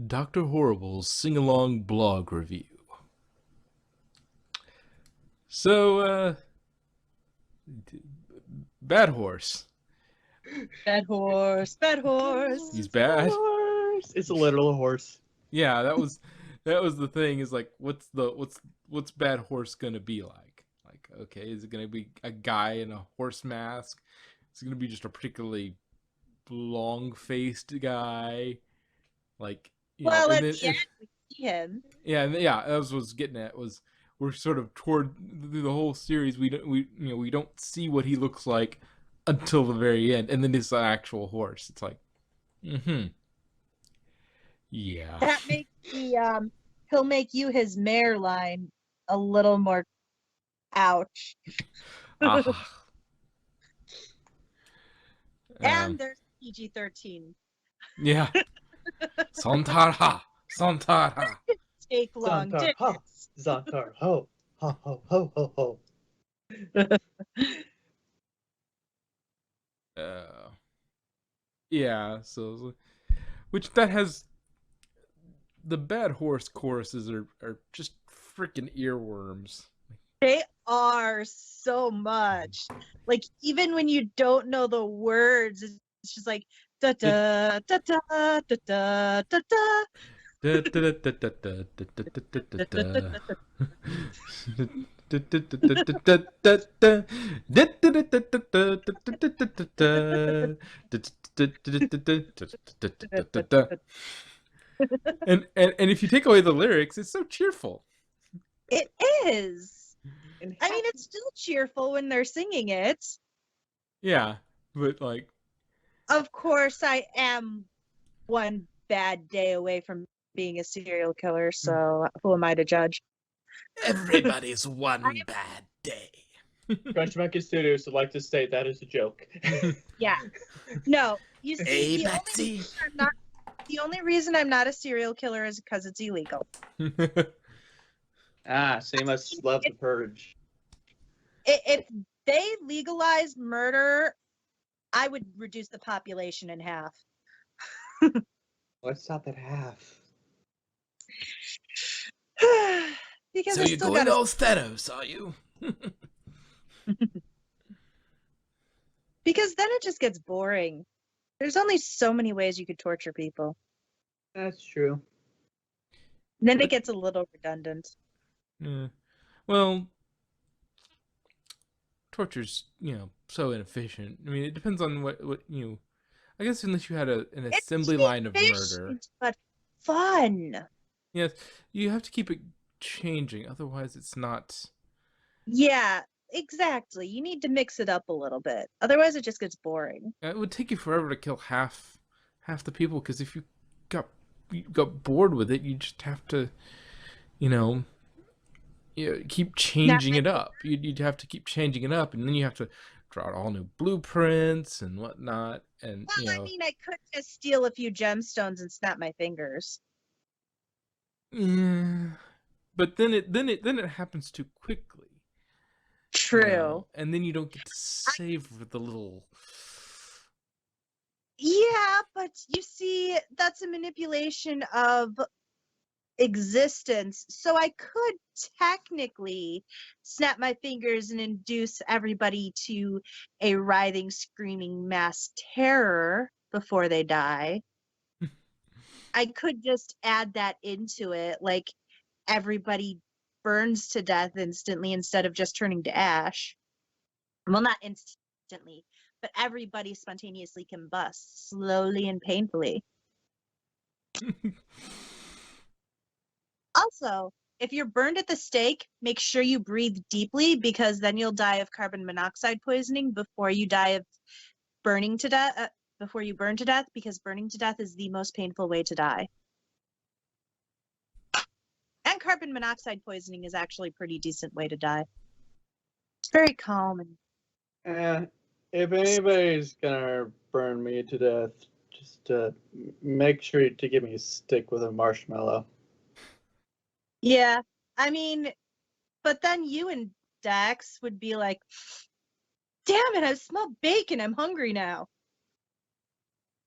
Dr. Horrible's sing-along blog review. So, Bad Horse. Bad horse, bad horse. He's bad. Horse. It's a literal horse. Yeah, that was the thing. Is like, what's Bad Horse gonna be like? Like, okay, is it gonna be a guy in a horse mask? Is it gonna be just a particularly long-faced guy? Like, Well, at the end we see him. Yeah, that was what I was getting at. Was we're sort of through the whole series. We don't see what he looks like until the very end, and then it's an actual horse. It's like, yeah. That makes the he'll make you his mare line a little more ouch. And there's PG-13. Yeah. Santara. Take long dicks. Zantar, ho, ho, ho, ho, ho, ho. Yeah. So, which that has the Bad Horse choruses are just freaking earworms. They are so much. Like, even when you don't know the words, it's just like da da da da da da da da. And if you take away the lyrics, it's so cheerful. It is. I mean, it's still cheerful when they're singing it. Yeah, but like, of course, I am one bad day away from being a serial killer, so who am I to judge? Everybody's one bad day. Crunch Monkey Studios would like to state that is a joke. Yeah. No, you see, Hey, Betsy. The only reason I'm not a serial killer is because it's illegal. Same as love the purge. If they legalized murder, I would reduce the population in half. Let's stop at half. Because so you're going all Theros, are you? Because then it just gets boring. There's only so many ways you could torture people. That's true. And then it gets a little redundant. Yeah. Well, torture's, so inefficient. I mean, it depends on what I guess unless you had an assembly line of murder. But fun. Yes, you have to keep it changing, otherwise it's not. Yeah, exactly. You need to mix it up a little bit. Otherwise it just gets boring. It would take you forever to kill half the people, because if you got bored with it, you just have to, keep changing it up. You'd have to keep changing it up, and then you have to draw out all new blueprints and whatnot. And I mean, I could just steal a few gemstones and snap my fingers. Yeah, but then it happens too quickly. True. And then you don't get to savor the little. Yeah, but you see, that's a manipulation of existence. So I could technically snap my fingers and induce everybody to a writhing, screaming mass terror before they die. I could just add that into it, like everybody burns to death instantly instead of just turning to ash. Well, not instantly, but everybody spontaneously combusts slowly and painfully. Also, if you're burned at the stake, make sure you breathe deeply, because then you'll die of carbon monoxide poisoning before you die of burning to death. Before you burn to death, because burning to death is the most painful way to die. And carbon monoxide poisoning is actually a pretty decent way to die. It's very calming. If anybody's gonna burn me to death, just make sure to give me a stick with a marshmallow. Yeah, I mean, but then you and Dax would be like, damn it, I smell bacon, I'm hungry now.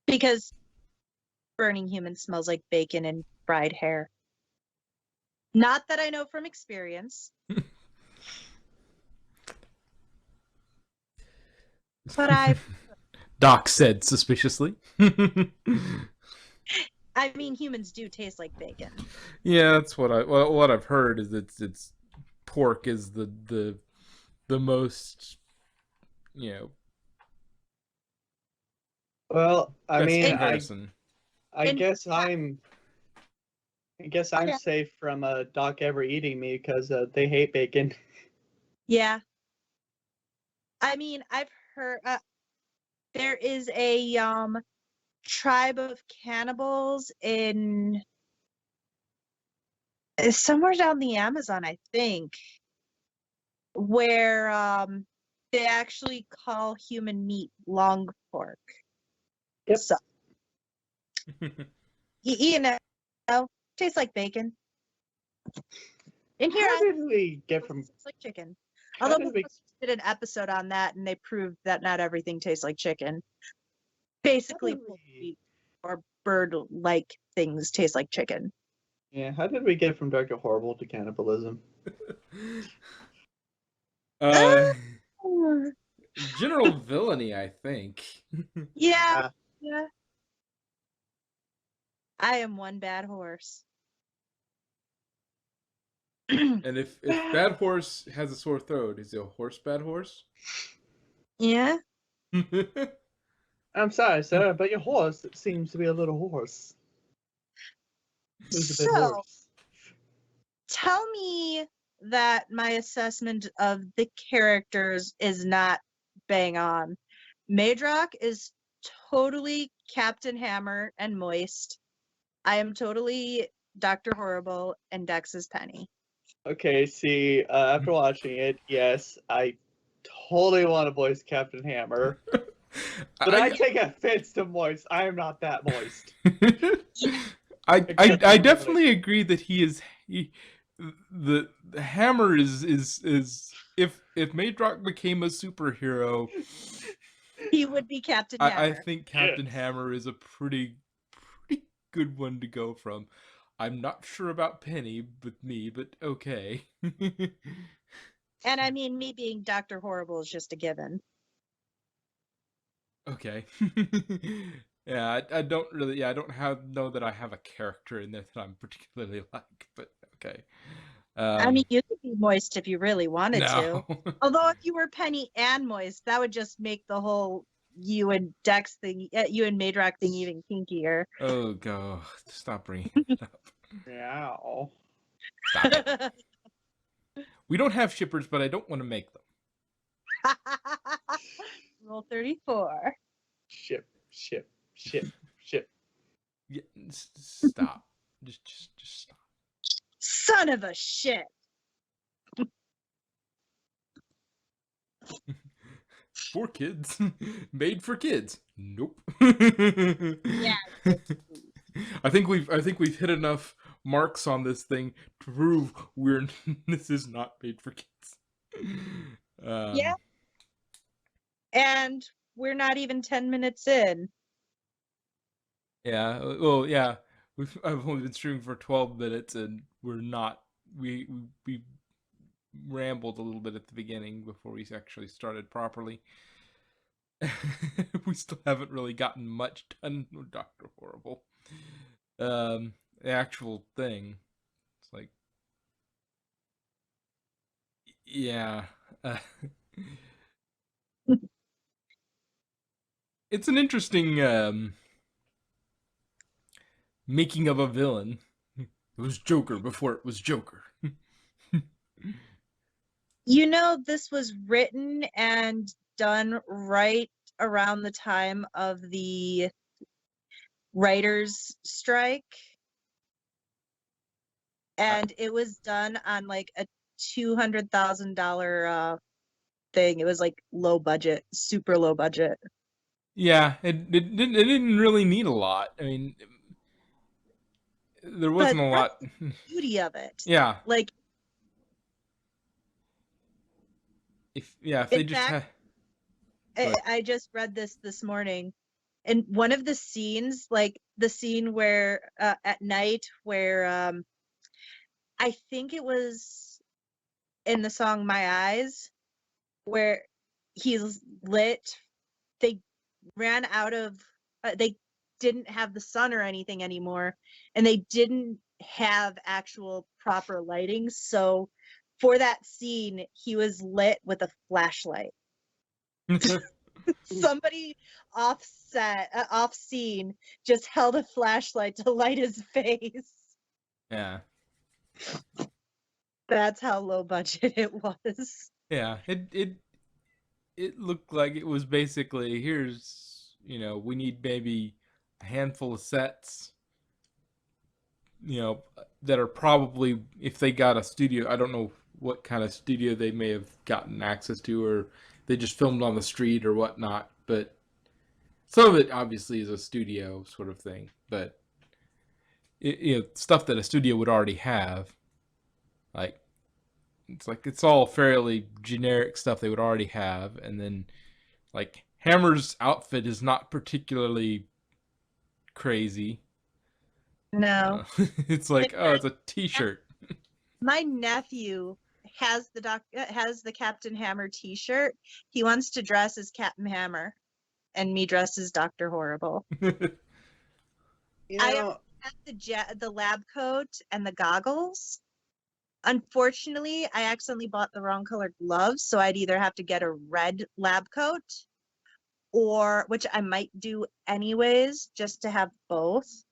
Because burning human smells like bacon and fried hair. Not that I know from experience, but Doc said suspiciously. I mean, humans do taste like bacon. Yeah, that's what I've heard is it's pork is the most, you know, Well, I best mean, comparison. I And- guess I'm Yeah. safe from Doc ever eating me because they hate bacon. Yeah. I mean, I've heard there is a tribe of cannibals in somewhere down the Amazon, I think, where they actually call human meat long pork. Yep. So you know, tastes like bacon. And here How did we get from? tastes like chicken. How Although did we we? did an episode on that, and they proved that not everything tastes like chicken. How Basically, did we? or bird-like things taste like chicken. Yeah, how did we get from Dr. Horrible to cannibalism? uh, Oh, general villainy, I think. yeah, Ah, yeah. I am one bad horse. And if Bad Horse has a sore throat, is he a horse bad horse? Yeah. I'm sorry, sir, but your horse seems to be a little hoarse. Who's a bit So, hoarse? tell me that my assessment of the characters is not bang on. Madrock is totally Captain Hammer and Moist. I am totally Dr. Horrible and Dex is Penny. Okay, see, after watching it, yes, I totally want to voice Captain Hammer, but I take offense to moist. I am not that moist. I definitely agree that the Hammer is if Madrock became a superhero, He would be Captain I Hammer. think Captain Yes. Hammer is a pretty good one to go from. I'm not sure about Penny but okay. And I mean, me being Dr. Horrible is just a given. Okay. Yeah, I don't really. Yeah, I don't know that I have a character in there that I'm particularly like, but okay. I mean, you could be Moist if you really wanted to. no. Although if you were Penny and Moist, that would just make the whole you and Dex thing, you and Madrock thing even kinkier. Oh god, stop bringing it up. Meow. Stop it. We don't have shippers, but I don't want to make them. Rule 34. Ship. Yeah, stop. Just stop. Son of a shit. For kids, made for kids. Nope. Yeah. I think we've hit enough marks on this thing to prove this is not made for kids. Yeah. And we're not even 10 minutes in. Yeah. Well, yeah. I've only been streaming for 12 minutes, and we're not. We rambled a little bit at the beginning before we actually started properly. We still haven't really gotten much done with Dr. Horrible. The actual thing. It's like, yeah. It's an interesting making of a villain. It was Joker before it was Joker. You know, this was written and done right around the time of the writers' strike. And it was done on like a $200,000 thing. It was like low budget, super low budget. Yeah, it didn't really need a lot. I mean, there wasn't a lot. That's the beauty of it. Yeah, Like, if they in just fact, had. I just read this morning, in one of the scenes, like the scene where at night where I think it was in the song My Eyes, where he's lit, they ran out of they didn't have the sun or anything anymore, and they didn't have actual proper lighting, so for that scene he was lit with a flashlight. Somebody off scene just held a flashlight to light his face. Yeah. That's how low budget it was. Yeah. It looked like it was basically, here's, we need maybe a handful of sets, that are probably, if they got a studio, I don't know what kind of studio they may have gotten access to, or they just filmed on the street or whatnot, but some of it obviously is a studio sort of thing, but stuff that a studio would already have, like it's all fairly generic stuff they would already have, and then like Hammer's outfit is not particularly crazy. No. It's like, oh, it's a t-shirt. My nephew has the Captain Hammer t-shirt. He wants to dress as Captain Hammer and me dressed as Dr. Horrible. You I know, have the lab coat and the goggles. Unfortunately, I accidentally bought the wrong colored gloves, so I'd either have to get a red lab coat, or which I might do anyways, just to have both,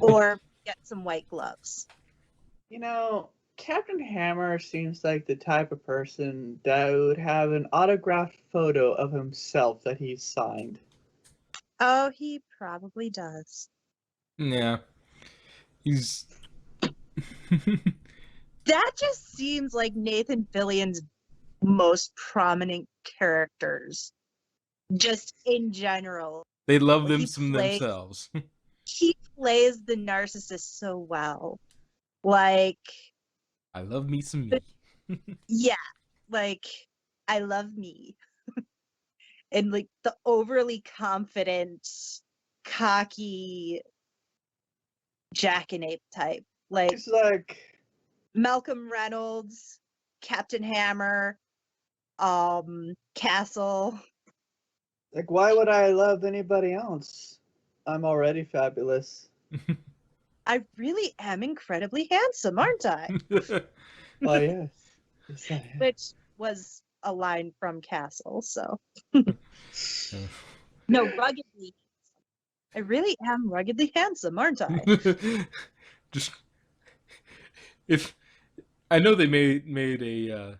or get some white gloves. Captain Hammer seems like the type of person that would have an autographed photo of himself that he's signed. Oh, he probably does. Yeah. He's That just seems like Nathan Fillion's most prominent characters, just in general. they love them He some plays- themselves. He plays the narcissist so well. Like, I love me some me. yeah, like, I love me. And like the overly confident, cocky Jackanape type. Like It's like, Malcolm Reynolds, Captain Hammer, Castle. like, why would I love anybody else? I'm already fabulous. I really am incredibly handsome, aren't I? Oh, yes. Yes, I am. Which was a line from Castle, so. No, ruggedly. I really am ruggedly handsome, aren't I? Just if I know they made a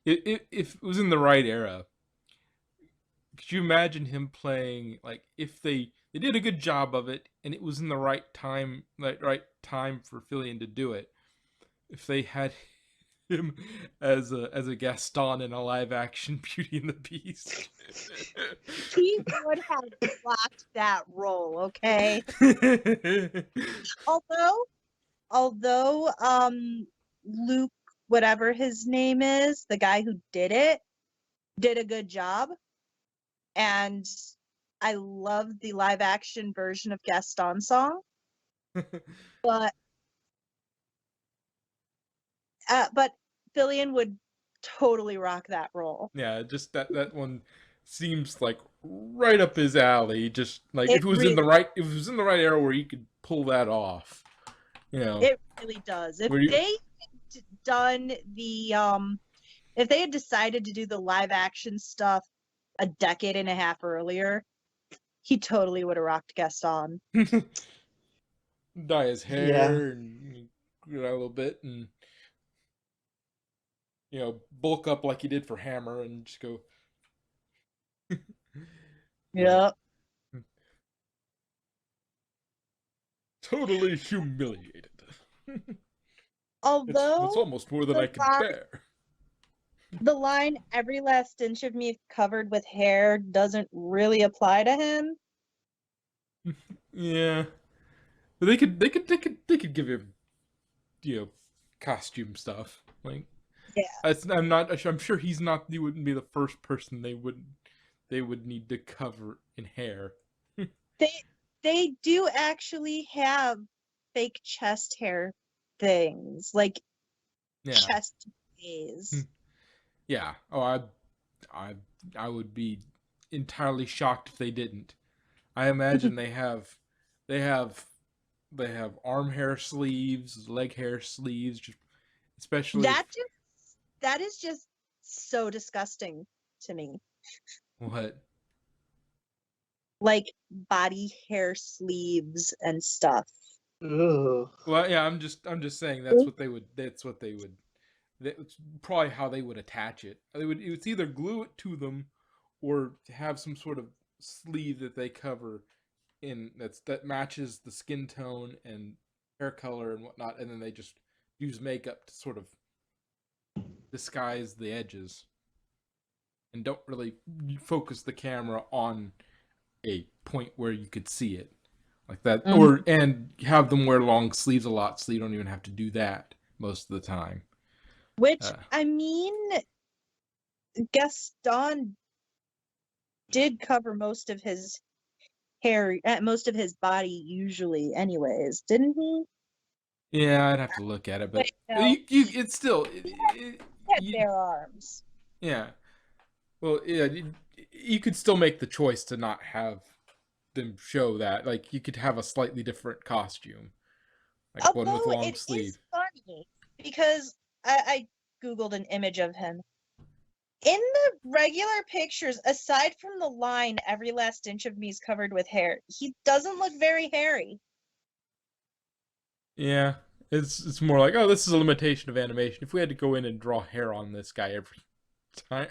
if it was in the right era, could you imagine him playing, like, if they did a good job of it and it was in the right time, right time for Fillion to do it, if they had him as a Gaston in a live action Beauty and the Beast. He would have blocked that role, okay? Although Luke, whatever his name is, the guy who did it, did a good job. And I love the live action version of Gaston song. But Fillion would totally rock that role. Yeah, just that one seems like right up his alley. Just like It if it was in the right era where he could pull that off. It really does. If they had done the if they had decided to do the live action stuff a decade and a half earlier, he totally would have rocked Gaston. Dye his hair and a little bit, and bulk up like he did for Hammer, and just go. Yeah. Totally humiliated. Although it's almost more than I can bear. The line "every last inch of me covered with hair" doesn't really apply to him. Yeah, but they could give him, costume stuff. Like, yeah, I'm sure he wouldn't be the first person they would need to cover in hair. They do actually have fake chest hair things, like Yeah. chest days. Yeah. Oh, I I would be entirely shocked if they didn't. I imagine they have they have arm hair sleeves, leg hair sleeves, just especially if That is just so disgusting to me. what? Like body hair sleeves and stuff. Ugh. Well, yeah, I'm just saying that's what they would that's probably how they would attach it. They would it's either glue it to them or have some sort of sleeve that they cover in that matches the skin tone and hair color and whatnot, and then they just use makeup to sort of disguise the edges and don't really focus the camera on a point where you could see it like that, or and have them wear long sleeves a lot so you don't even have to do that most of the time. Which, I mean, Gaston did cover most of his hair, most of his body usually anyways, didn't he? Yeah, I'd have to look at it, but No. it's still He had bare arms. yeah. Well, yeah, you could still make the choice to not have them show that. Like, you could have a slightly different costume, like one with Although long it sleeve. is funny because I Googled an image of him. In the regular pictures, aside from the line, every last inch of me is covered with hair, he doesn't look very hairy. Yeah, it's more like, oh, this is a limitation of animation. If we had to go in and draw hair on this guy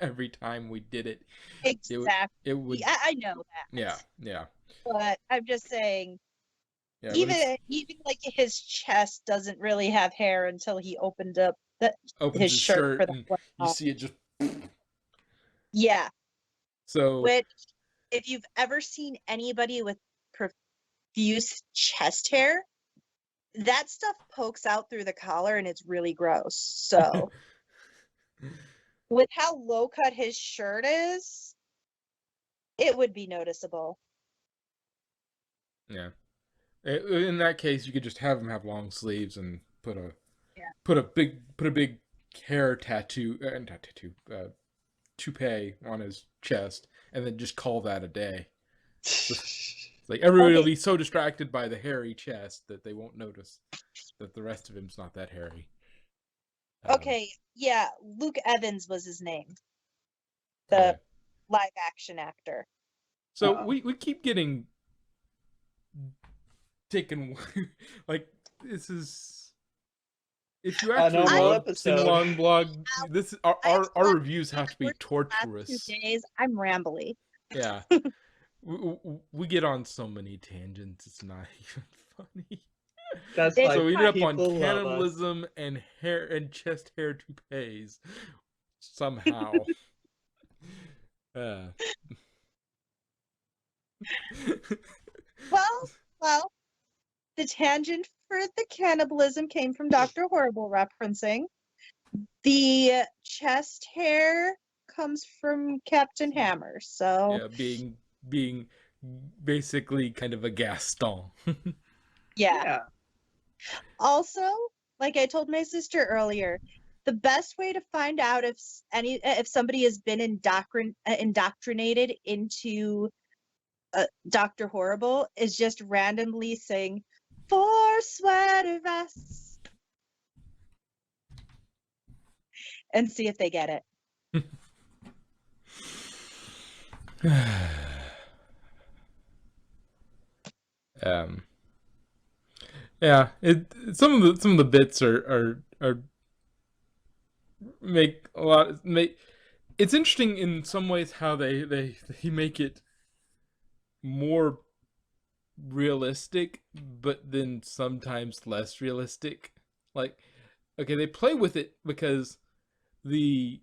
every time we did it, Exactly. it would. I know that. Yeah, yeah. But I'm just saying, Yeah, even like his chest doesn't really have hair until he opened up his shirt for the and you see it just. Yeah. So. Which, if you've ever seen anybody with profuse chest hair, that stuff pokes out through the collar and it's really gross. So, with how low cut his shirt is, it would be noticeable. Yeah. In that case, you could just have him have long sleeves and put a big hair tattoo toupee on his chest, and then just call that a day. It's like everybody will be so distracted by the hairy chest that they won't notice that the rest of him's not that hairy. Okay, yeah, Luke Evans was his name. The live action actor. So we keep getting taken like this is if you actually love Sing Along Blog, this our reviews have to be torturous. 2 days, I'm rambly. Yeah. We get on so many tangents, it's not even funny. That's why so we ended up on cannibalism and hair and chest hair toupees somehow. Well, the tangent for the cannibalism came from Dr. Horrible referencing. The chest hair comes from Captain Hammer. So yeah, being basically kind of a Gaston. yeah. Also, like I told my sister earlier, the best way to find out if somebody has been indoctrinated into Dr. Horrible is just randomly sing 4 sweater vests and see if they get it. Yeah, some of the bits are make a lot it's interesting in some ways how they make it more realistic, but then sometimes less realistic. Like, okay, they play with it because the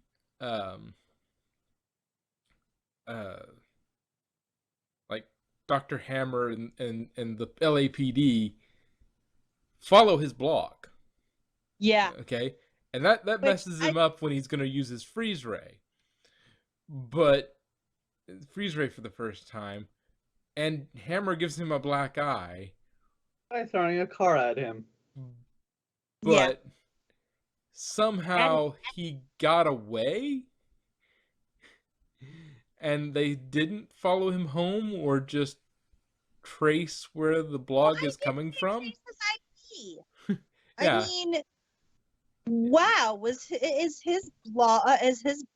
like Dr. Hammer and the LAPD follow his blog. Yeah. Okay. And that messes him up when he's going to use his freeze ray. But freeze ray for the first time, and Hammer gives him a black eye, by throwing a car at him. Yeah. but somehow he got away, and they didn't follow him home or just trace where the blog is coming from. IP? Yeah. I mean, wow, is his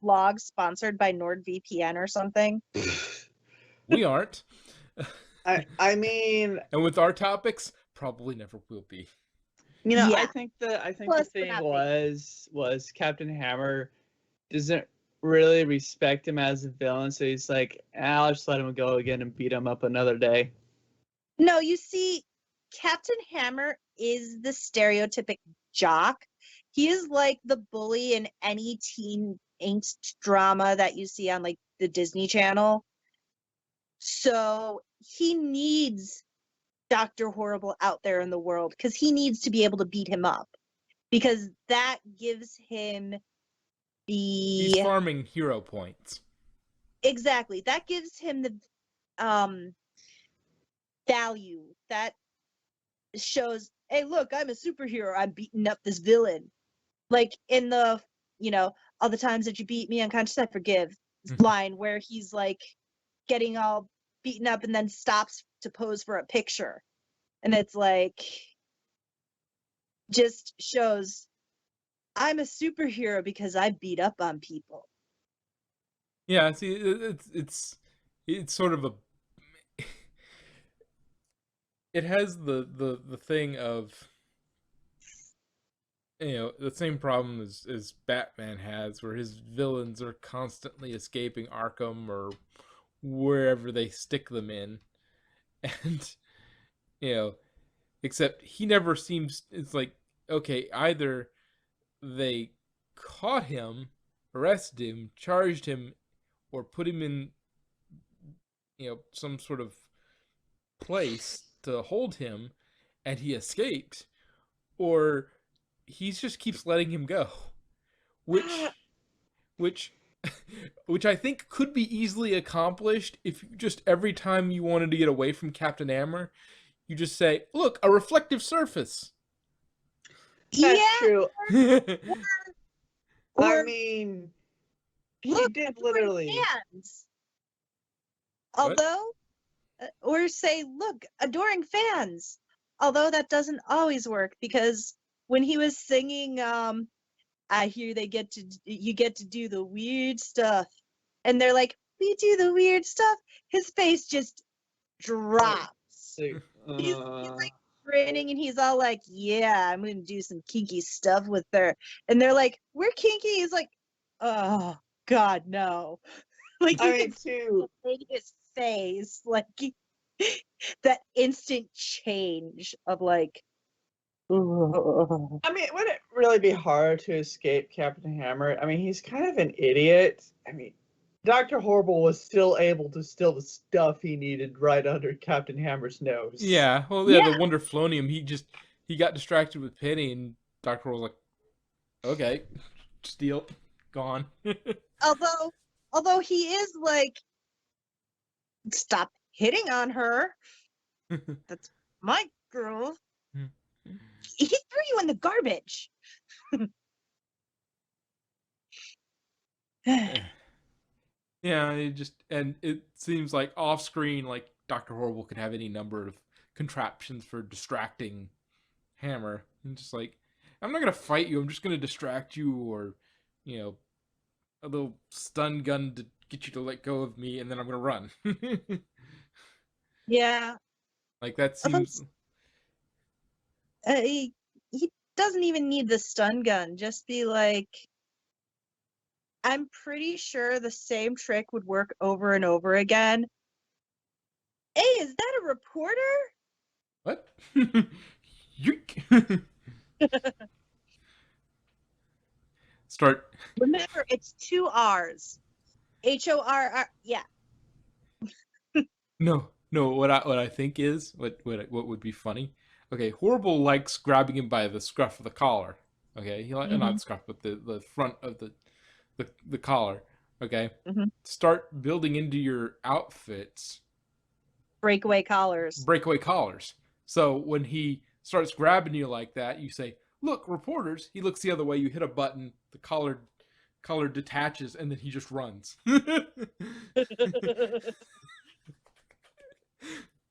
blog sponsored by NordVPN or something? We aren't. I mean, And with our topics, probably never will be. you know, Yeah. I think the Plus, we're thing not was Captain Hammer doesn't really respect him as a villain, so he's like, I'll just let him go again and beat him up another day. No, you see, Captain Hammer is the stereotypic jock. He is like the bully in any teen angst drama that you see on like the Disney Channel. So he needs Dr. Horrible out there in the world because he needs to be able to beat him up, because that gives him He's the farming hero points. exactly that gives him the value that shows, hey, look, I'm a superhero, I'm beating up this villain. Like in the, all the times that you beat me unconscious, I forgive line where he's like getting all beaten up and then stops to pose for a picture. And it's like, just shows I'm a superhero because I beat up on people. Yeah, see, it's sort of a. It has the thing of, the same problem as Batman has, where his villains are constantly escaping Arkham or wherever they stick them in, and except he never seems. It's like, okay, either they caught him, arrested him, charged him, or put him in some sort of place to hold him and he escaped, or he just keeps letting him go, which which I think could be easily accomplished if you just, every time you wanted to get away from Captain Hammer, you just say, look, a reflective surface. That's Yeah, true. or I mean, he look, did adoring literally. fans. What? Although, or say, look, adoring fans. Although that doesn't always work, because when he was singing, I hear you get to do the weird stuff, and they're like, we do the weird stuff. His face just drops. He's like grinning, and he's all like, yeah, I'm gonna do some kinky stuff with her. And they're like, we're kinky. He's like, oh God, no. Like, you I mean, can see his face, like that instant change of like, I mean, would it really be hard to escape Captain Hammer? I mean, he's kind of an idiot. I mean, Dr. Horrible was still able to steal the stuff he needed right under Captain Hammer's nose. Yeah, well, yeah, the Wonderflonium, he got distracted with Penny, and Dr. was like, okay, steal, gone. although he is like, stop hitting on her. That's my girl. He threw you in the garbage. Yeah, it seems like off screen, like Dr. Horrible could have any number of contraptions for distracting Hammer. And just like, I'm not gonna fight you, I'm just gonna distract you, or a little stun gun to get you to let go of me, and then I'm gonna run. Yeah. Like, that seems. He doesn't even need the stun gun. Just be like, I'm pretty sure the same trick would work over and over again. Hey, is that a reporter? What? Yoink. Start. Remember, it's 2 R's. HORR. Yeah. No. What I think is what would be funny. Okay, Horrible likes grabbing him by the scruff of the collar. Okay, he not scruff, but the front of the collar. Okay, start building into your outfits breakaway collars. breakaway collars. So when he starts grabbing you like that, you say, "Look, reporters." He looks the other way. You hit a button. The collar detaches, and then he just runs. It's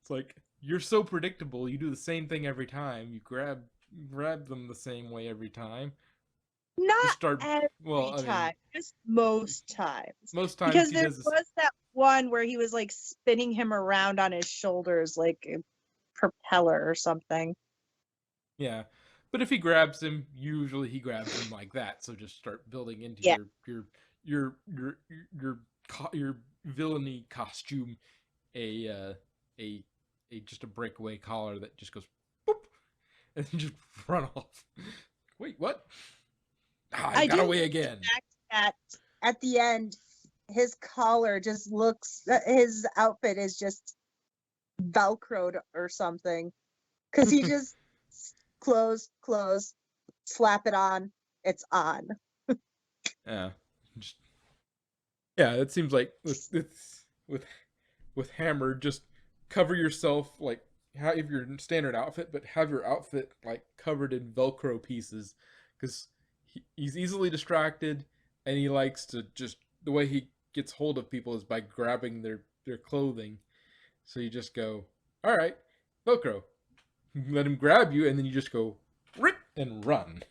like, you're so predictable. You do the same thing every time. You grab them the same way every time. Not Just start. every Well, I mean, time, just most times. most times Because he there does this. was that one where he was like spinning him around on his shoulders like a propeller or something. Yeah, but if he grabs him, usually he grabs him like that. So just start building into Yeah. your your villainy costume a just a breakaway collar that just goes boop, and then just run off. Wait, what? I got do away like again. the fact that at the end, his collar just looks, his outfit is just Velcroed or something. Because he just close, slap it on, it's on. Yeah, just, yeah. It seems like with Hammer, just cover yourself like have your standard outfit, but have your outfit like covered in Velcro pieces, because he's easily distracted, and he likes to just the way he gets hold of people is by grabbing their clothing. So you just go, all right, Velcro, let him grab you, and then you just go rip and run.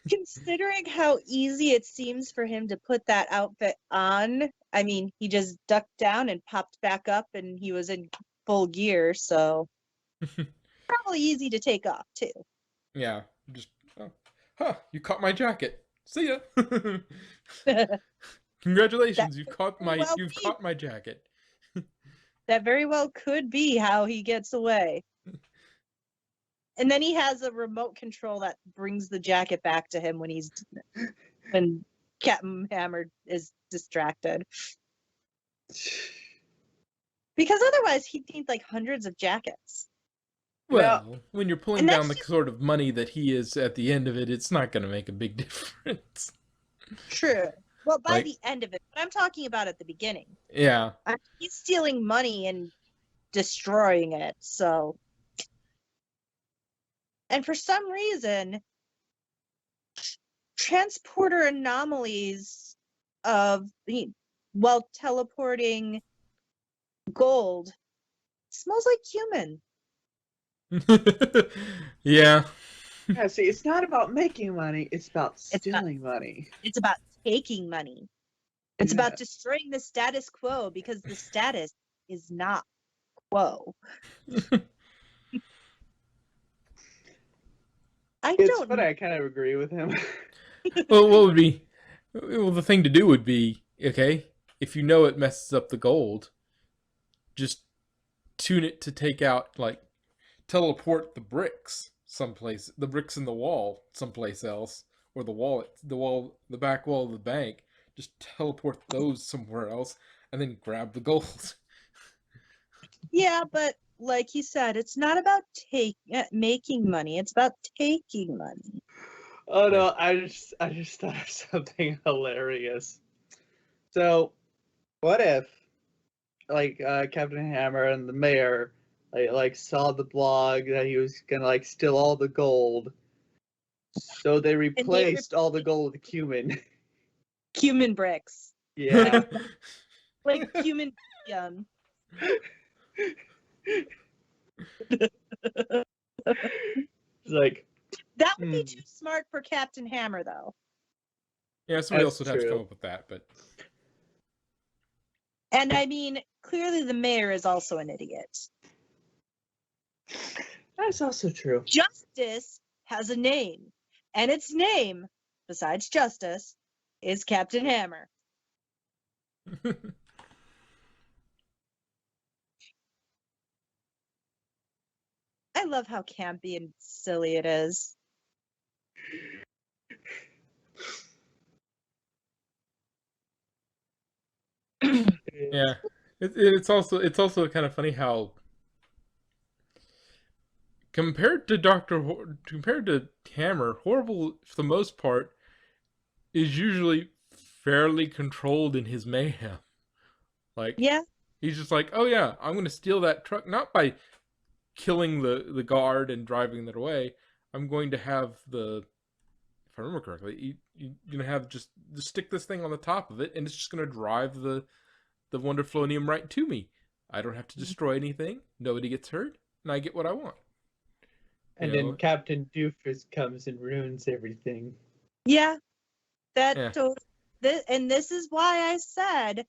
Considering how easy it seems for him to put that outfit on, I mean, he just ducked down and popped back up and he was in full gear, so probably easy to take off too. Yeah, just you caught my jacket. See ya. Congratulations, you've caught my jacket. That very well could be how he gets away. And then he has a remote control that brings the jacket back to him when Captain Hammer is distracted. Because otherwise he'd need like hundreds of jackets. Well, when you're pulling And down the that's sort of money that he is at the end of it, it's not going to make a big difference. True. Well, by Like- the end of it, but I'm talking about at the beginning. Yeah. He's stealing money and destroying it, so. And for some reason, transporter anomalies while teleporting gold smells like human. Yeah. Yeah, see, it's not about making money, it's about It's not- stealing money. It's about taking money. It's Yeah. about destroying the status quo because the status is not quo. It's funny, I kind of agree with him. Well, the thing to do would be, okay, if you know it messes up the gold, just tune it to take out, like, teleport the bricks someplace, the bricks in the wall someplace else, or the back wall of the bank, just teleport those somewhere else, and then grab the gold. Yeah, but like he said, it's not about making money. It's about taking money. Oh no, I just thought of something hilarious. So, what if, like, Captain Hammer and the mayor, like saw the blog that he was gonna like steal all the gold, so they replaced all the gold with cumin. Cumin bricks. Yeah. Like cumin yum. It's like, That would be too smart for Captain Hammer, though. Yeah, somebody That's else would have to true. come up with that, but And I mean, clearly the mayor is also an idiot. that's also true. Justice has a name, and its name, besides Justice, is Captain Hammer. I love how campy and silly it is. yeah, it's also kind of funny how compared to Hammer, Horrible for the most part is usually fairly controlled in his mayhem. Like, Yeah. He's just like, oh yeah, I'm going to steal that truck, not by killing the guard and driving it away. I'm going to have if I remember correctly, you're going to have just stick this thing on the top of it, and it's just going to drive the Wonderflonium right to me. I don't have to destroy anything. Nobody gets hurt, and I get what I want. And then Captain Doofus comes and ruins everything. Yeah, Yeah. and this is why I said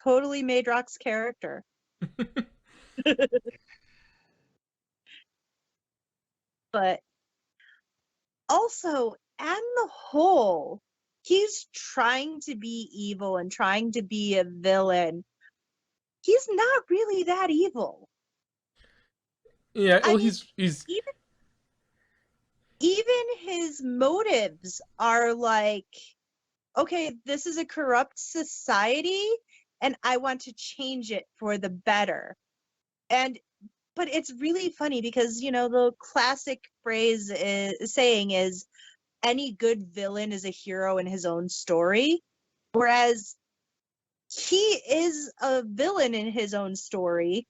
totally Madrox's character. But also, on the whole, he's trying to be evil and trying to be a villain. He's not really that evil. Yeah, well, he's even his motives are like, okay, this is a corrupt society and I want to change it for the better. But it's really funny because, the classic saying is any good villain is a hero in his own story, whereas he is a villain in his own story,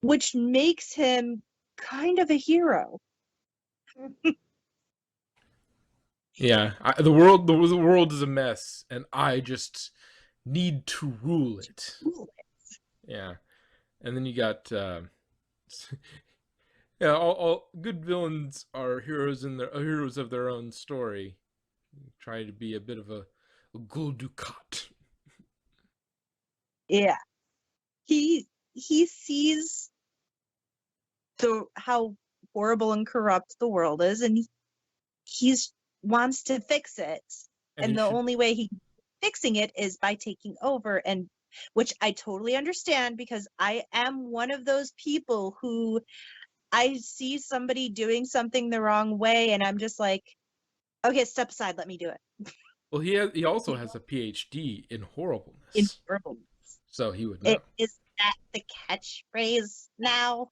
which makes him kind of a hero. Yeah, the world is a mess, and I just need to rule it. Yeah, and then you got all good villains are heroes heroes of their own story. Try to be a bit of a Gul Dukat. Yeah, he sees how horrible and corrupt the world is, and he's wants to fix it, and the only way he's fixing it is by taking over, and which I totally understand, because I am one of those people who I see somebody doing something the wrong way and I'm just like, okay, step aside, let me do it. Well, he also has a PhD in horribleness. So he would know. Is that the catchphrase now?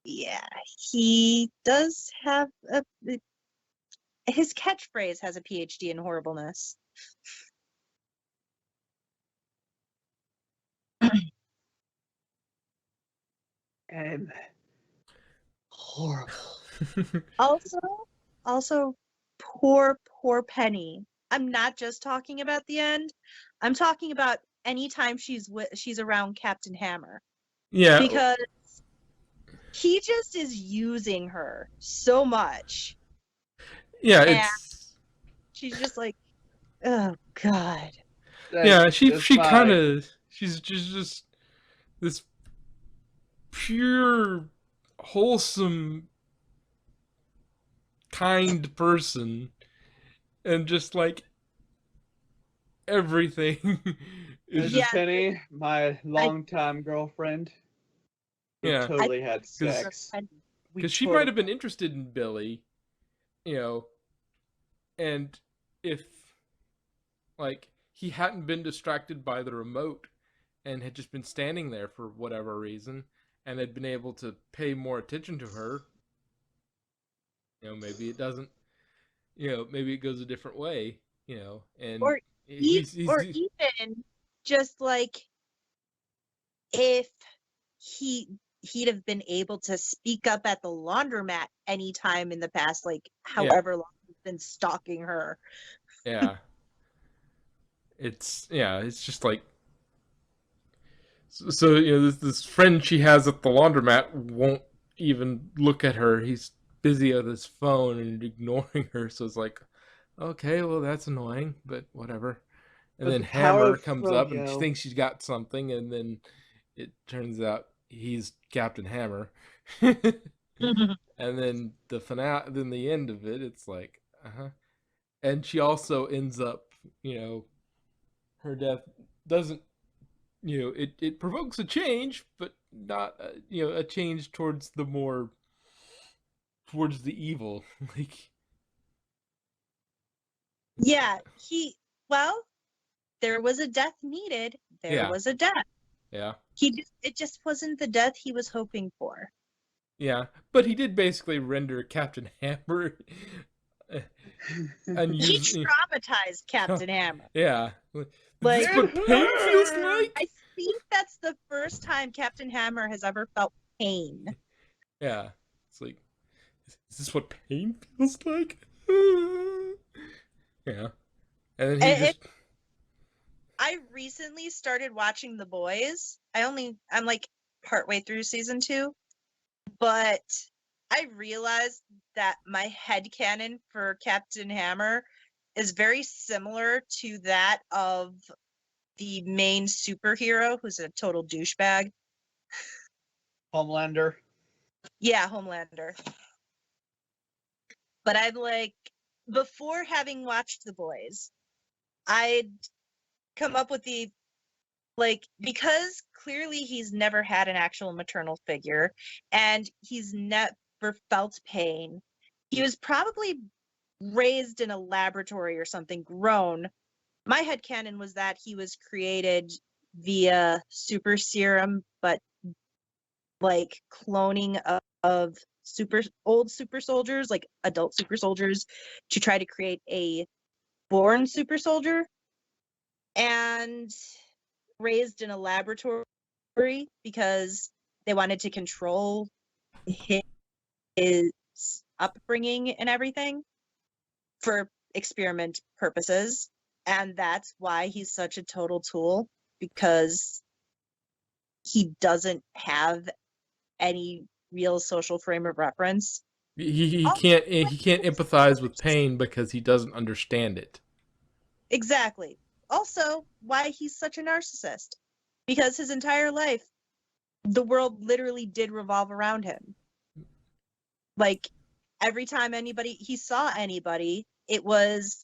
Yeah, he does have his catchphrase has a PhD in horribleness. And horrible. Also, poor Penny. I'm not just talking about the end. I'm talking about anytime she's around Captain Hammer. Yeah, because he just is using her so much. Yeah, it's she's just like, oh god. Yeah, she kind of she's just this pure, wholesome, kind person, and just like everything is just Penny, my longtime girlfriend. We totally had sex. Because she might have been interested in Billy, and if like he hadn't been distracted by the remote and had just been standing there for whatever reason and had been able to pay more attention to her, maybe it doesn't, maybe it goes a different way, and or even just like if he'd have been able to speak up at the laundromat anytime in the past, like however long he's been stalking her. Yeah. It's just like, so this friend she has at the laundromat won't even look at her. He's busy on his phone and ignoring her. So it's like, okay, well that's annoying, but whatever. And then Hammer comes up and she thinks she's got something, and then it turns out he's Captain Hammer. And then the finale, then the end of it, it's like, and she also ends up, her death doesn't, it provokes a change, but not, a change towards the evil. Like, yeah, there was a death needed. There was a death. Yeah. It just wasn't the death he was hoping for. Yeah, but he did basically render Captain Hammer and He use traumatized Captain Hammer. yeah. Is Like, this what pain feels I like? think that's the first time Captain Hammer has ever felt pain. Yeah, it's like, is this what pain feels like? Yeah, and then he just I recently started watching The Boys. I'm like partway through season 2, but I realized that my headcanon for Captain Hammer is very similar to that of the main superhero who's a total douchebag. Homelander. Yeah, Homelander. But I'm like, before having watched The Boys, I'd come up with the, like, because clearly he's never had an actual maternal figure and he's never felt pain. He was probably raised in a laboratory or something, grown. My headcanon was that he was created via super serum, but like cloning of old super soldiers, like adult super soldiers, to try to create a born super soldier, and raised in a laboratory because they wanted to control his upbringing and everything for experiment purposes. And that's why he's such a total tool, because he doesn't have any real social frame of reference. he Also, can't like, he can't empathize with pain because he doesn't understand it. exactly. Also, why he's such a narcissist. Because his entire life, the world literally did revolve around him. Like, every time he saw anybody, it was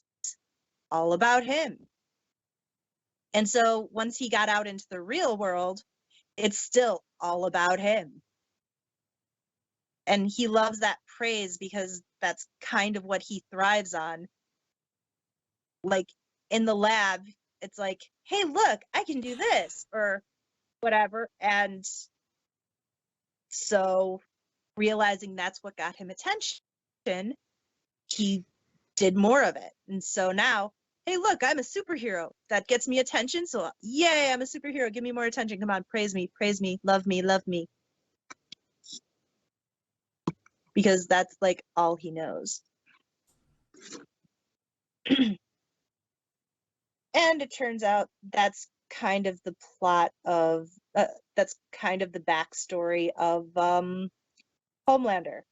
all about him. And so once he got out into the real world, it's still all about him. And he loves that praise because that's kind of what he thrives on. Like, in the lab, it's like, hey, look, I can do this, or whatever. And so, realizing that's what got him attention, he did more of it. And so now, hey, look, I'm a superhero. That gets me attention. So, yay, I'm a superhero. Give me more attention. Come on, praise me, love me, love me. Because that's like all he knows. And it turns out that's kind of the plot of, that's kind of the backstory of Homelander.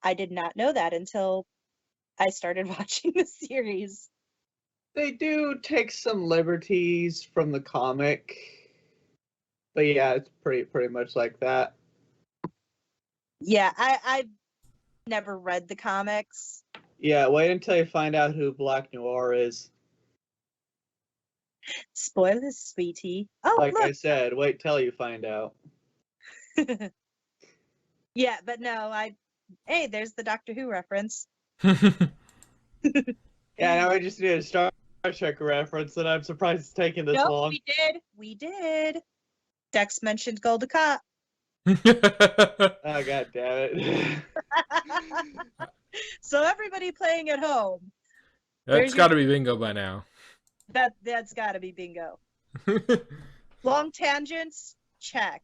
I did not know that until I started watching the series. They do take some liberties from the comic, but yeah, it's pretty much like that. Yeah, I've never read the comics. Yeah, wait until you find out who Black Noir is. Spoilers, sweetie. Oh, Like I look. said, wait till you find out. Yeah, but no, hey, there's the Doctor Who reference. Yeah, now I just need a Star Trek reference, and I'm surprised it's taking this Nope, long. we did. Dex mentioned Goldacott. Oh, god damn it. So everybody playing at home, That's got to be bingo by now. that's got to be bingo. Long tangents, check.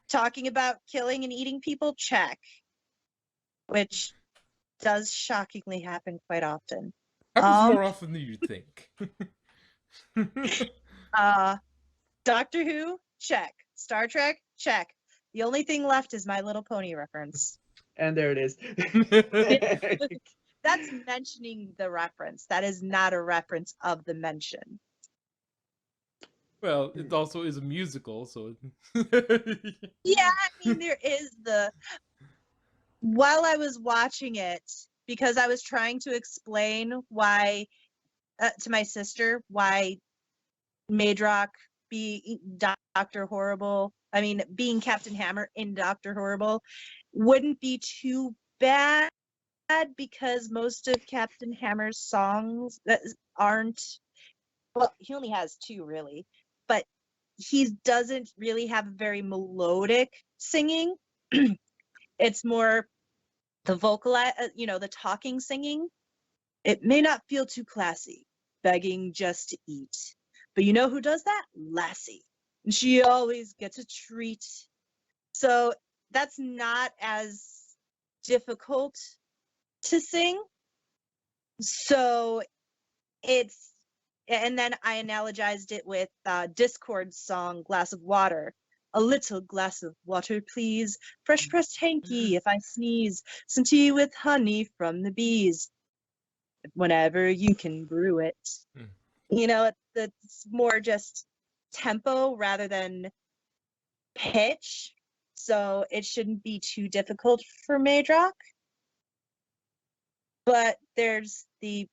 Talking about killing and eating people, check. Which does shockingly happen quite often. Happens more often than you'd think. Doctor Who, check. Star Trek, check. The only thing left is My Little Pony reference. And there it is. That's mentioning the reference. That is not a reference of the mention. Well, it also is a musical, so. Yeah, I mean, there is while I was watching it, because I was trying to explain why, to my sister, why Madrox be Dr. Horrible, I mean, being Captain Hammer in Dr. Horrible wouldn't be too bad, because most of Captain Hammer's songs that aren't, well, he only has 2 really, but he doesn't really have very melodic singing. It's more The the talking singing, it may not feel too classy, begging just to eat. But you know who does that? Lassie. And she always gets a treat. So that's not as difficult to sing. So it's, and then I analogized it with Discord's song Glass of Water. A little glass of water, please. Fresh pressed hanky if I sneeze. Some tea with honey from the bees. Whenever you can brew it. Mm. It's more just tempo rather than pitch. So it shouldn't be too difficult for Maydrock. But there's the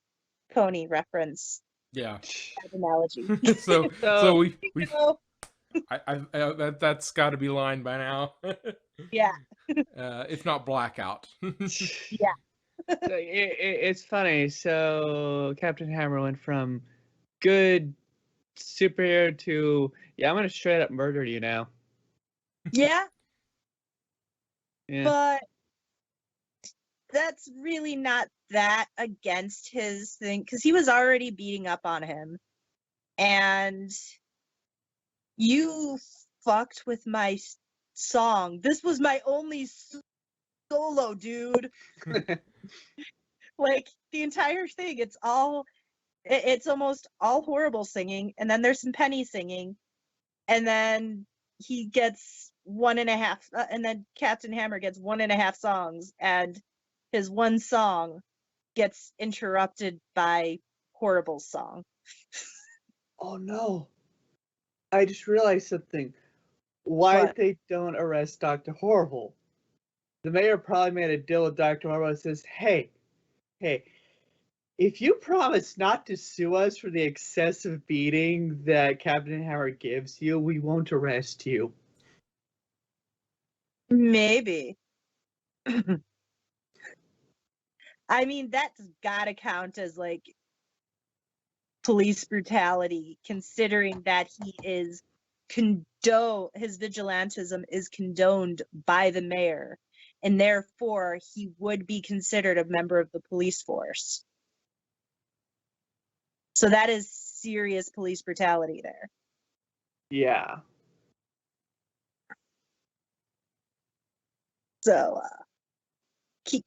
pony reference. Yeah. Analogy. so we So, that's got to be lined by now. yeah. If not blackout. Yeah. It's funny. So Captain Hammer went from good superhero to, yeah, I'm gonna straight up murder you now. Yeah. Yeah. But that's really not that against his thing, because he was already beating up on him. And you fucked with my song. This was my only solo, dude. Like, the entire thing, it's almost all horrible singing, and then there's some Penny singing, and then he gets 1.5, and then Captain Hammer gets 1.5 songs, and his one song gets interrupted by horrible song. Oh no. I just realized something. Why What? they don't arrest Dr. Horrible? The mayor probably made a deal with Dr. Horrible and says, hey, if you promise not to sue us for the excessive beating that Captain Hammer gives you, we won't arrest you. Maybe. I mean, that's gotta count as like police brutality, considering that his vigilantism is condoned by the mayor, and therefore he would be considered a member of the police force. So that is serious police brutality there. Yeah. So keep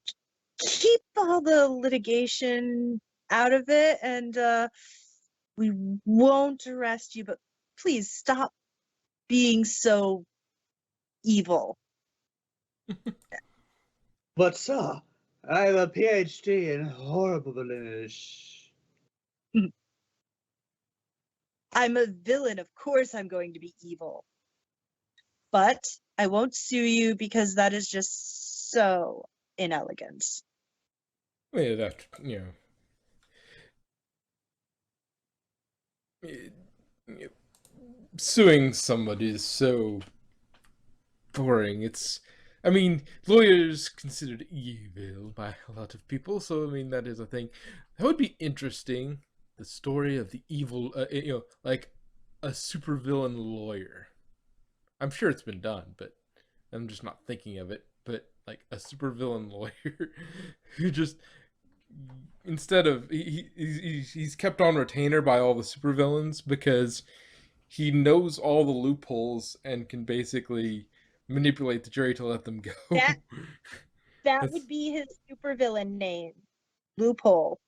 all the litigation out of it, and we won't arrest you, but please stop being so evil. But sir, I have a PhD in horribleness. I'm a villain, of course I'm going to be evil. But I won't sue you because that is just so inelegant. Yeah, that suing somebody is so boring. I mean, lawyers considered evil by a lot of people, so I mean that is a thing. That would be interesting. The story of the evil, like a supervillain lawyer. I'm sure it's been done, but I'm just not thinking of it. But like a supervillain lawyer who just, instead of he's kept on retainer by all the supervillains because he knows all the loopholes and can basically manipulate the jury to let them go. That would be his supervillain name. Loophole.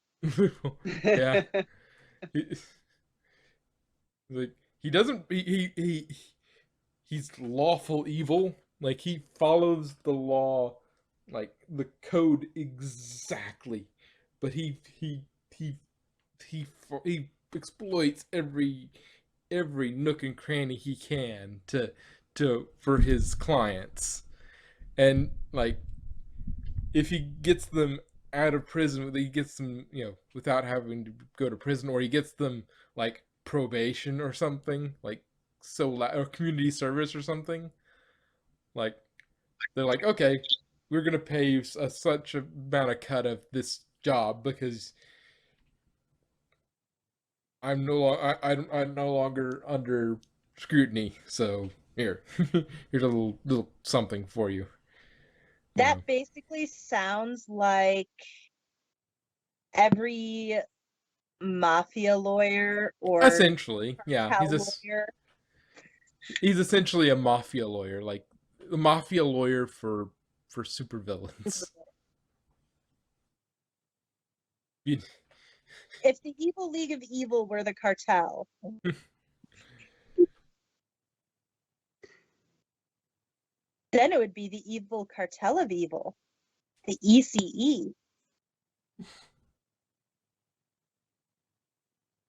Yeah. Like he doesn't he's lawful evil. Like he follows the law, like the code exactly. But he exploits every nook and cranny he can to for his clients. And like if he gets them out of prison, he gets them, without having to go to prison, or he gets them like probation or something, like or community service or something. Like they're like, okay, we're gonna pay you such a amount of cut of this job because I'm no longer under scrutiny. So here, here's a little something for you. That Yeah. basically sounds like every mafia lawyer or Essentially, yeah. cartel lawyer. He's essentially a mafia lawyer, like a mafia lawyer for supervillains. You- If the Evil League of Evil were the cartel, then it would be the Evil Cartel of Evil, the ECE.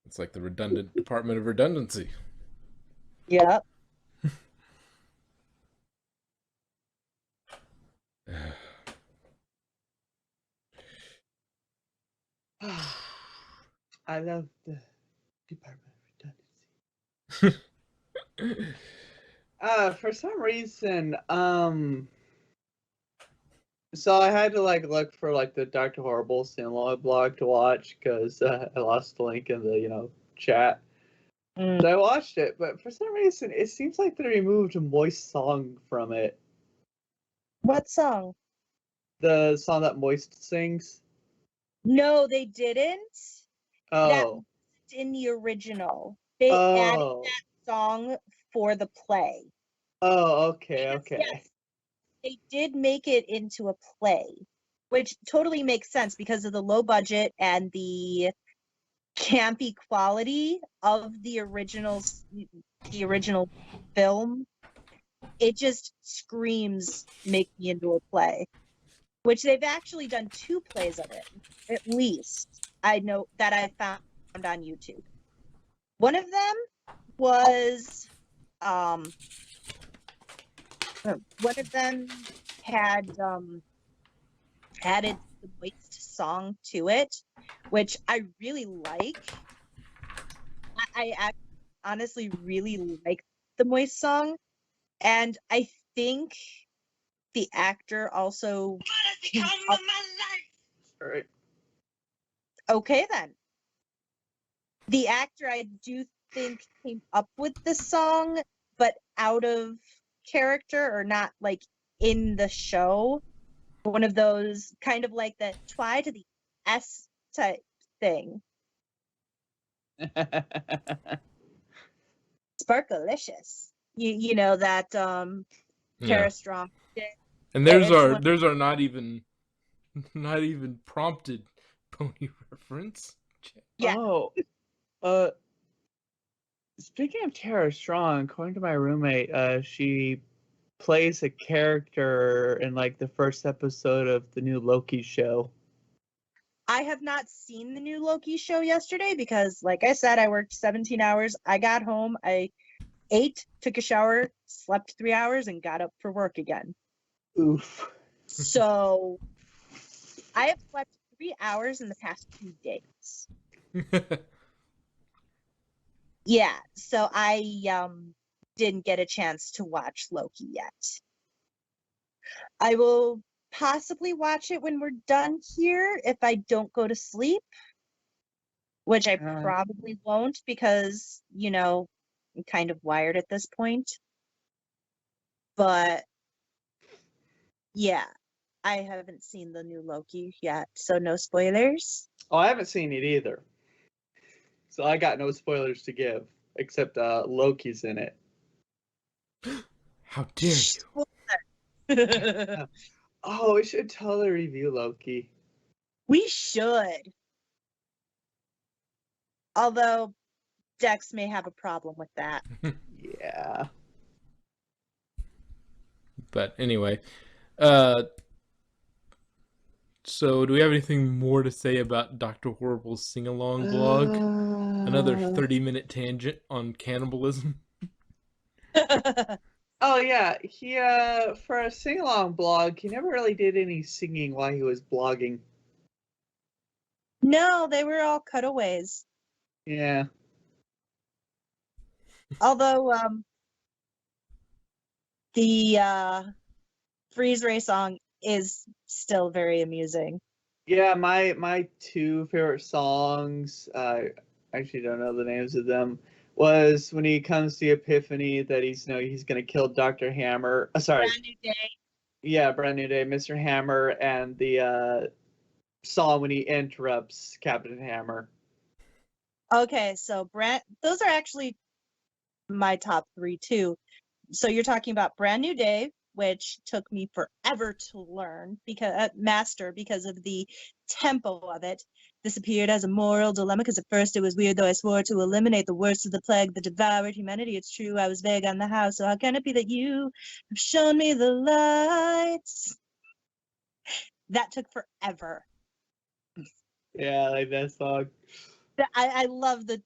It's like the redundant Department of Redundancy. Yep. I love the Department of Redundancy. For some reason, so I had to like look for like the Dr. Horrible Sinlog blog to watch because I lost the link in the chat. So I watched it, but for some reason it seems like they removed a Moist song from it. What song? The song that Moist sings. No, they didn't. That Oh. wasn't in the original. They added Oh. that song for the play. Oh, okay, Yes, okay. yes. They did make it into a play, which totally makes sense because of the low budget and the campy quality of the original film. It just screams make me into a play, which they've actually done 2 plays of it, at least. I know that I found on YouTube. One of them was one of them had added the Moist song to it, which I really like. I honestly really like the Moist song, and I think the actor also came up. All right. Okay, then. The actor, I do think, came up with the song, but out of character or not like in the show. One of those kind of like the try to the S type thing. Sparkalicious. You know that Tara Yeah. Strong did. And It's one, there's our not even prompted pony reference. yeah. Oh, speaking of Tara Strong, according to my roommate, she plays a character in like the first episode of the new Loki show. I have not seen the new Loki show yesterday because, like I said, I worked 17 hours. I got home, I ate, took a shower, slept 3 hours, and got up for work again. Oof. So I have slept 3 hours in the past 2 days. Yeah, so I didn't get a chance to watch Loki yet. I will possibly watch it when we're done here if I don't go to sleep, which I probably won't because, I'm kind of wired at this point. But yeah, I haven't seen the new Loki yet, so no spoilers. Oh, I haven't seen it either. So I got no spoilers to give, except Loki's in it. How dare you? Oh, we should totally review Loki. We should. Although Dex may have a problem with that. Yeah. But anyway, so do we have anything more to say about Dr. Horrible's sing-along blog? Another 30-minute tangent on cannibalism? Oh yeah, he for a sing-along blog, he never really did any singing while he was blogging. No, they were all cutaways. Yeah. Although the Freeze Ray song is still very amusing. Yeah, my 2 favorite songs, I actually don't know the names of them, was when he comes to the epiphany that he's gonna kill Dr. Hammer. Sorry. Brand New Day. Yeah, Brand New Day, Mr. Hammer, and the song when he interrupts Captain Hammer. Okay, so those are actually my top three too. So you're talking about Brand New Day, which took me forever to learn because master because of the tempo of it. This appeared as a moral dilemma because at first it was weird, though I swore to eliminate the worst of the plague that devoured humanity. It's true, I was vague on the how, so how can it be that you have shown me the lights? That took forever. Yeah, like that song. I love the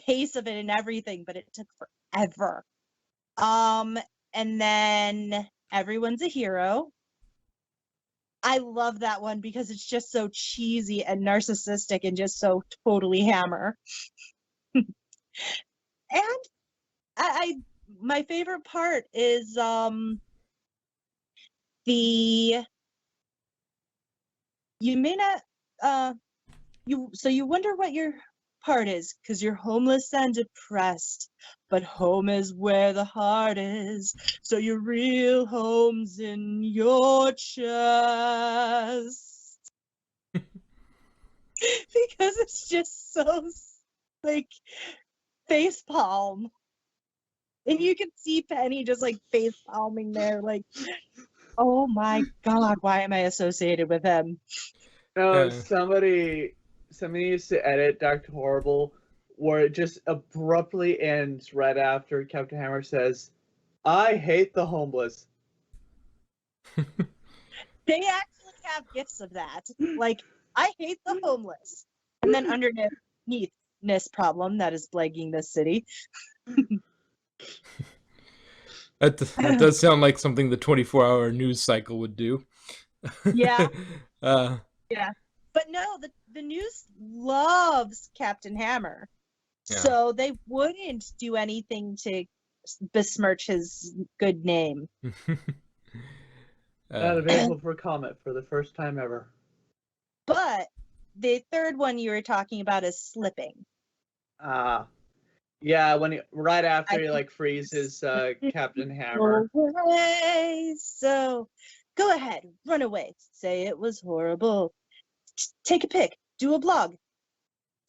pace of it and everything, but it took forever. And then Everyone's a Hero. I love that one because it's just so cheesy and narcissistic and just so totally Hammer. And I my favorite part is the you may not you wonder what your part is because you're homeless and depressed, but home is where the heart is, so your real home's in your chest. Because it's just so like face palm, and you can see Penny just like face palming there, like, oh my god, why am I associated with him? No, somebody used to edit Dr. Horrible where it just abruptly ends right after Captain Hammer says, "I hate the homeless." They actually have gifs of that, like, I hate the homeless, and then underneath problem that is plaguing this city. That does sound like something the 24-hour news cycle would do. Yeah. uh, Yeah, but no, the news loves Captain Hammer, Yeah. so they wouldn't do anything to besmirch his good name. Not available for comment for the first time ever. But the third one you were talking about is Slipping. Yeah, when right after he like freezes Captain Hammer. Away, so go ahead, run away, say it was horrible. Take a pic, do a blog,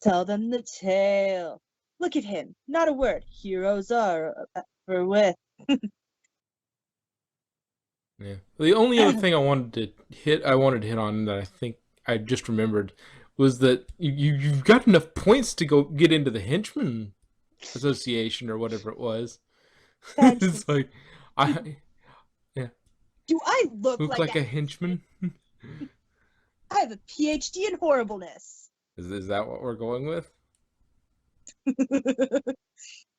tell them the tale. Look at him, not a word. Heroes are for with. Yeah. The only other thing I wanted to hit on that I think I just remembered was that you've got enough points to go get into the Henchman Association or whatever it was. It's like yeah. Do I look like a henchman? I have a PhD in horribleness. Is that what we're going with?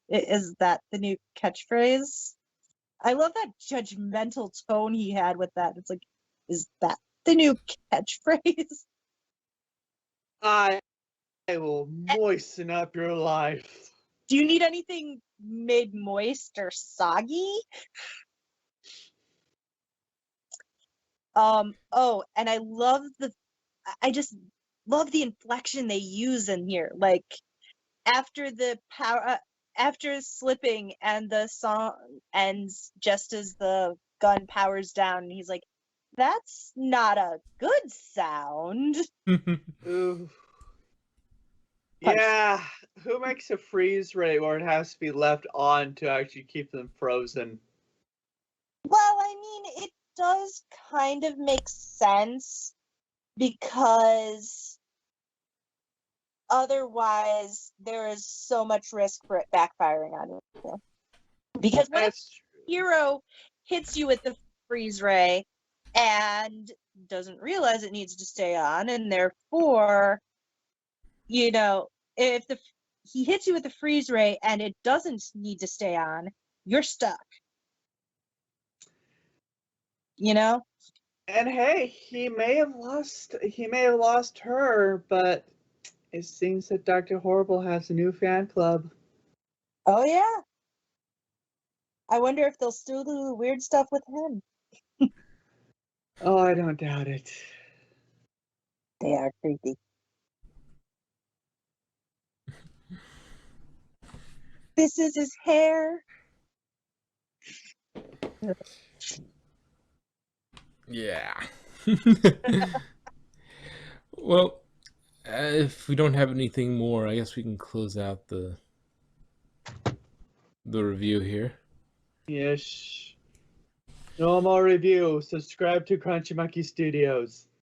Is that the new catchphrase? I love that judgmental tone he had with that. It's like, is that the new catchphrase? I will moisten up your life. Do you need anything made moist or soggy? Oh, and I just love the inflection they use in here. Like after the power, after Slipping and the song ends just as the gun powers down, and he's like, "That's not a good sound." Ooh. Yeah, who makes a freeze ray where it has to be left on to actually keep them frozen? Well, I mean, it does kind of make sense because otherwise there is so much risk for it backfiring on you. Because when a hero hits you with the freeze ray and doesn't realize it needs to stay on, and therefore, if he hits you with the freeze ray and it doesn't need to stay on, you're stuck. And hey, he may have lost her, but it seems that Dr. Horrible has a new fan club. Oh yeah. I wonder if they'll still do weird stuff with him. Oh, I don't doubt it. They are creepy. This is his hair. Yeah. Well, if we don't have anything more, I guess we can close out the review here. Yes. No more review. Subscribe to Crunchy Monkey Studios.